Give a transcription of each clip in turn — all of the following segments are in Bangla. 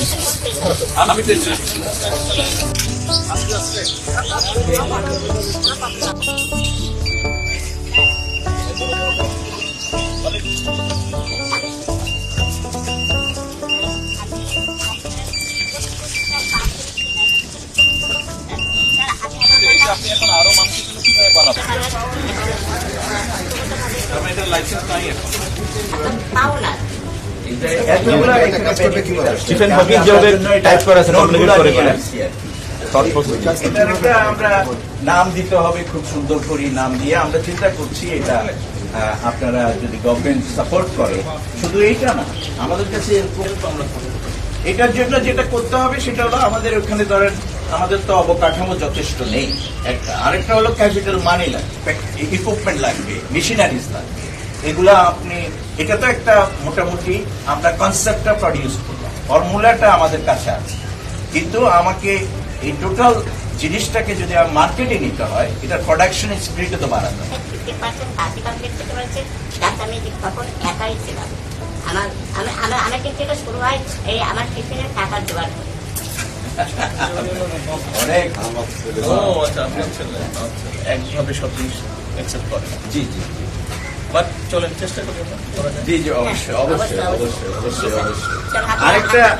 আমি আপনি এখন আরো মানুষের জন্য কিভাবে বানাবেন? এটার লাইসেন্স নাই এখন। স্টিফেন হকিং যেভাবে টাইপ করা আছে কমপ্লিকেট করে করে এটার একটা আমরা নাম দিতে হবে, খুব সুন্দর করে নাম দিয়ে আমরা চিন্তা করছি। এটা আপনারা যদি গভর্নমেন্ট সাপোর্ট করে, শুধু এইটা না, আমাদের কাছে এটার জন্য যেটা করতে হবে সেটা হলো আমাদের ওখানে ধরেন আমাদের তো অবকাঠামো যথেষ্ট নেই, একটা আরেকটা হলো ক্যাপিটাল মানি লাগবে, ইকুইপমেন্ট লাগবে, মেশিনারিজ লাগবে। এগুলা আপনি এটা তো একটা মোটামুটি আমরা কনসেপ্টটা প্রডিউস করলাম, ফর্মুলাটা আমাদের কাছে আছে, কিন্তু আমাকে এই টোটাল জিনিসটাকে যদি আমার মার্কেটে নিতে হয়, এটা প্রোডাকশন স্পিরিটে তো বাড়াতে হবে। একাই ছিলাম, আমার কিন্তু শুরু হয় এই আমার টিফিনের টাকার জোগাড় করে। অনেক একভাবে সব জিনিস অ্যাকসেপ্ট করে। জি জি বাট চলেন চেষ্টা করি। জি জি অবশ্যই অবশ্যই অবশ্যই অবশ্যই অবশ্যই।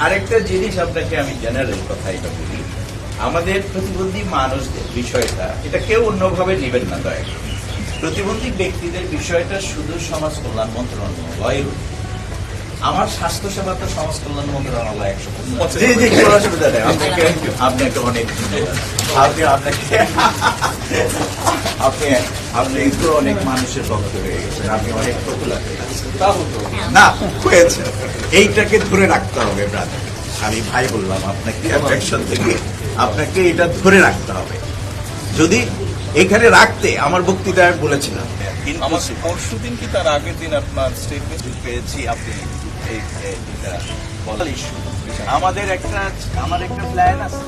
আরেকটা জিনিস আপনাকে আমি জেনারেল কথা এটা বলি, আমাদের প্রতিবন্ধী মানুষদের বিষয়টা এটা কেউ অন্যভাবে নেবেন না দয়া করে। প্রতিবন্ধী ব্যক্তিদের বিষয়টা শুধু সমাজ কল্যাণ মন্ত্রণালয়ের, আমার স্বাস্থ্য সেবা তো সমাজ কল্যাণ মন্ত্রণালয় 100%। জি জি কোনো অসুবিধা নেই। আপনাকে অনেক আপনি একটু অনেক মানুষের ভক্ত হয়ে গেছেন, আপনি অনেক পপুলার হয়ে গেছেন। না হয়েছে, এইটাকে ধরে রাখতে হবে ব্রাদার। আমি ভাই বললাম আপনাকে, অ্যাফেকশন থেকে আপনাকে এটা ধরে রাখতে হবে। যদি এখানে রাখতে আমার বক্তৃতায় বলেছিলাম, আমার পরশু দিন কি তার আগের দিন আপনার স্টেটমেন্ট পেয়েছি আপনি আমার একটা প্ল্যান আছে।